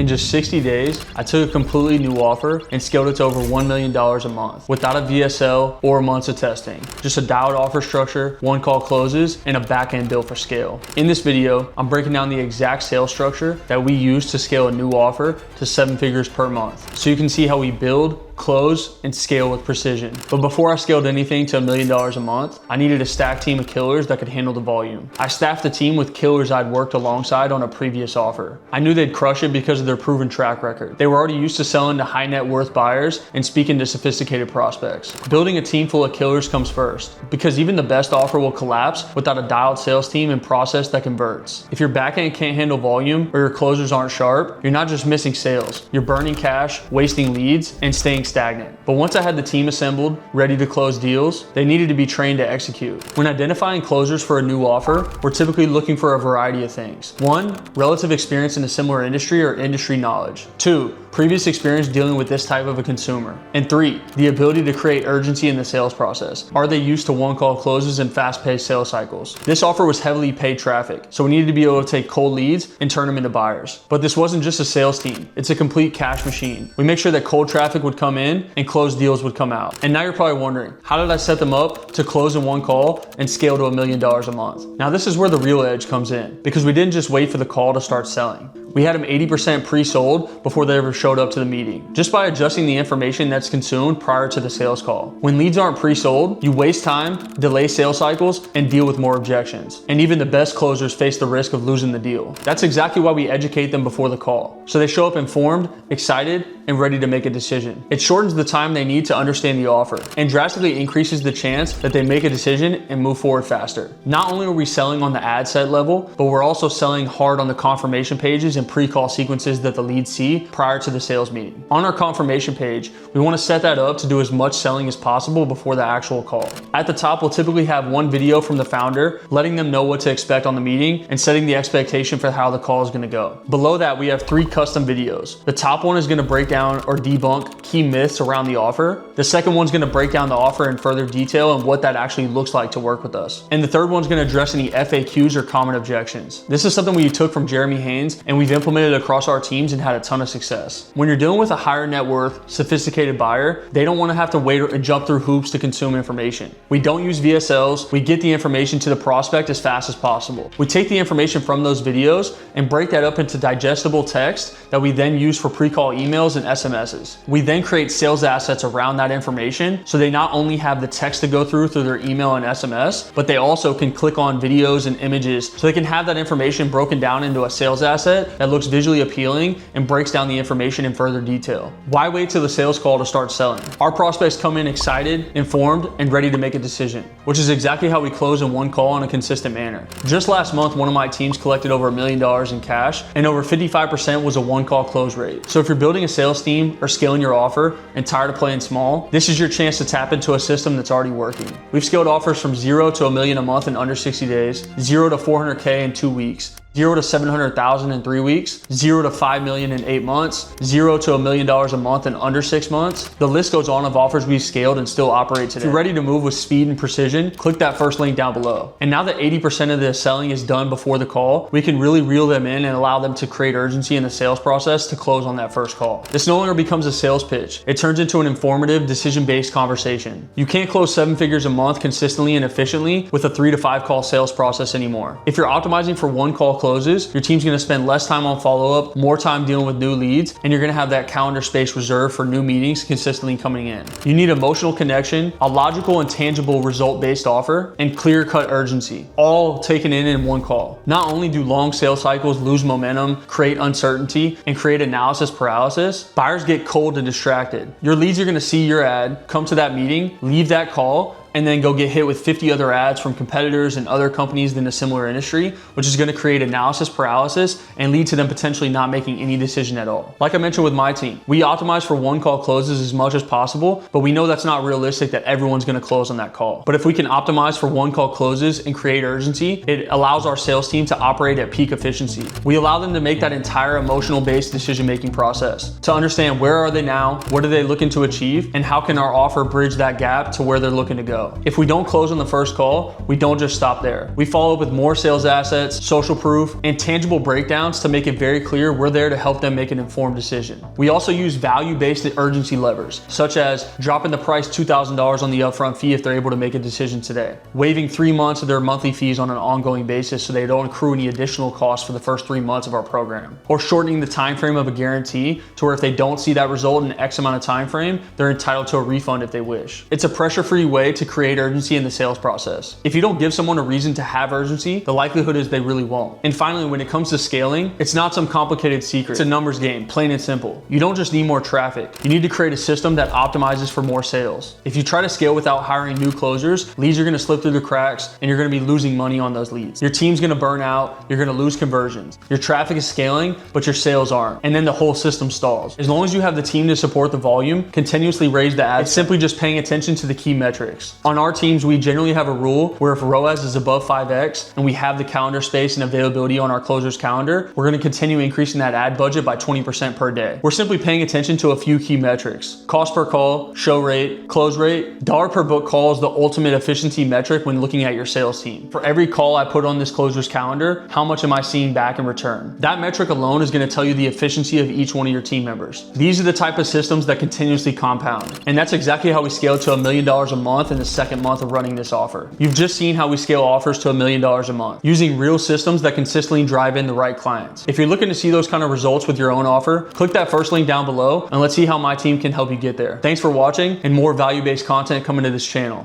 In just 60 days, I took a completely new offer and scaled it to over $1 million a month without a VSL or months of testing. Just a dialed offer structure, one call closes, and a back-end built for scale. In this video, I'm breaking down the exact sales structure that we use to scale a new offer to 7 figures per month. So you can see how we build, close, and scale with precision. But before I scaled anything to $1 million a month, I needed a stacked team of killers that could handle the volume. I staffed the team with killers I'd worked alongside on a previous offer. I knew they'd crush it because of their proven track record. They were already used to selling to high net worth buyers and speaking to sophisticated prospects. Building a team full of killers comes first, because even the best offer will collapse without a dialed sales team and process that converts. If your backend can't handle volume or your closers aren't sharp, you're not just missing sales, you're burning cash, wasting leads, and staying stagnant. But once I had the team assembled, ready to close deals, they needed to be trained to execute. When identifying closers for a new offer, we're typically looking for a variety of things. 1, relative experience in a similar industry or industry knowledge. 2, previous experience dealing with this type of a consumer. And 3, the ability to create urgency in the sales process. Are they used to one-call closes and fast-paced sales cycles? This offer was heavily paid traffic, so we needed to be able to take cold leads and turn them into buyers. But this wasn't just a sales team, it's a complete cash machine. We make sure that cold traffic would come in and closed deals would come out. And now you're probably wondering, how did I set them up to close in one call and scale to $1 million a month? Now this is where the real edge comes in, because we didn't just wait for the call to start selling. We had them 80% pre-sold before they ever showed up to the meeting, just by adjusting the information that's consumed prior to the sales call. When leads aren't pre-sold, you waste time, delay sales cycles, and deal with more objections. And even the best closers face the risk of losing the deal. That's exactly why we educate them before the call, so they show up informed, excited, and ready to make a decision. It shortens the time they need to understand the offer and drastically increases the chance that they make a decision and move forward faster. Not only are we selling on the ad set level, but we're also selling hard on the confirmation pages and pre-call sequences that the leads see prior to the sales meeting. On our confirmation page, we want to set that up to do as much selling as possible before the actual call. At the top, we'll typically have one video from the founder, letting them know what to expect on the meeting and setting the expectation for how the call is going to go. Below that, we have 3 custom videos. The top one is going to break down or debunk key myths around the offer. The second one's going to break down the offer in further detail and what that actually looks like to work with us. And the third one's going to address any FAQs or common objections. This is something we took from Jeremy Haynes and we've implemented across our teams and had a ton of success. When you're dealing with a higher net worth, sophisticated buyer, they don't want to have to wait and jump through hoops to consume information. We don't use VSLs. We get the information to the prospect as fast as possible. We take the information from those videos and break that up into digestible text that we then use for pre-call emails and SMSs. We then create sales assets around that information, so they not only have the text to go through their email and SMS, but they also can click on videos and images, so they can have that information broken down into a sales asset that looks visually appealing and breaks down the information in further detail. Why wait till the sales call to start selling? Our prospects come in excited, informed, and ready to make a decision, which is exactly how we close in one call in a consistent manner. Just last month, one of my teams collected over $1 million in cash, and over 55% was a one-call close rate. So if you're building a sales team or scaling your offer and tired of playing small, this is your chance to tap into a system that's already working. We've scaled offers from 0 to $1 million a month in under 60 days, 0 to $400K in 2 weeks, 0 to $700,000 in 3 weeks, 0 to $5 million in 8 months, 0 to $1 million a month in under 6 months. The list goes on of offers we've scaled and still operate today. If you're ready to move with speed and precision, click that first link down below. And now that 80% of the selling is done before the call, we can really reel them in and allow them to create urgency in the sales process to close on that first call. This no longer becomes a sales pitch. It turns into an informative, decision-based conversation. You can't close 7 figures a month consistently and efficiently with a 3 to 5 call sales process anymore. If you're optimizing for one call closes, your team's going to spend less time on follow-up, more time dealing with new leads, and you're going to have that calendar space reserved for new meetings consistently coming in. You need emotional connection, a logical and tangible result-based offer, and clear-cut urgency, all taken in one call. Not only do long sales cycles lose momentum, create uncertainty, and create analysis paralysis, buyers get cold and distracted. Your leads are going to see your ad, come to that meeting, leave that call, and then go get hit with 50 other ads from competitors and other companies in a similar industry, which is gonna create analysis paralysis and lead to them potentially not making any decision at all. Like I mentioned with my team, we optimize for one call closes as much as possible, but we know that's not realistic that everyone's gonna close on that call. But if we can optimize for one call closes and create urgency, it allows our sales team to operate at peak efficiency. We allow them to make that entire emotional-based decision-making process, to understand where are they now, what are they looking to achieve, and how can our offer bridge that gap to where they're looking to go. go. If we don't close on the first call, we don't just stop there. We follow up with more sales assets, social proof, and tangible breakdowns to make it very clear we're there to help them make an informed decision. We also use value-based urgency levers, such as dropping the price $2,000 on the upfront fee if they're able to make a decision today, waiving 3 months of their monthly fees on an ongoing basis so they don't accrue any additional costs for the first 3 months of our program, or shortening the time frame of a guarantee to where if they don't see that result in X amount of time frame, they're entitled to a refund if they wish. It's a pressure-free way to create urgency in the sales process. If you don't give someone a reason to have urgency, the likelihood is they really won't. And finally, when it comes to scaling, it's not some complicated secret. It's a numbers game, plain and simple. You don't just need more traffic. You need to create a system that optimizes for more sales. If you try to scale without hiring new closers, leads are gonna slip through the cracks and you're gonna be losing money on those leads. Your team's gonna burn out, you're gonna lose conversions. Your traffic is scaling, but your sales aren't. And then the whole system stalls. As long as you have the team to support the volume, continuously raise the ad. It's simply just paying attention to the key metrics. On our teams, we generally have a rule where if ROAS is above 5x and we have the calendar space and availability on our closer's calendar, we're gonna continue increasing that ad budget by 20% per day. We're simply paying attention to a few key metrics. Cost per call, show rate, close rate. Dollar per book call is the ultimate efficiency metric when looking at your sales team. For every call I put on this closer's calendar, how much am I seeing back in return? That metric alone is gonna tell you the efficiency of each one of your team members. These are the type of systems that continuously compound. And that's exactly how we scaled to $1 million a month in the second month of running this offer. You've just seen how we scale offers to $1 million a month using real systems that consistently drive in the right clients. If you're looking to see those kind of results with your own offer, click that first link down below and let's see how my team can help you get there. Thanks for watching, and more value-based content coming to this channel.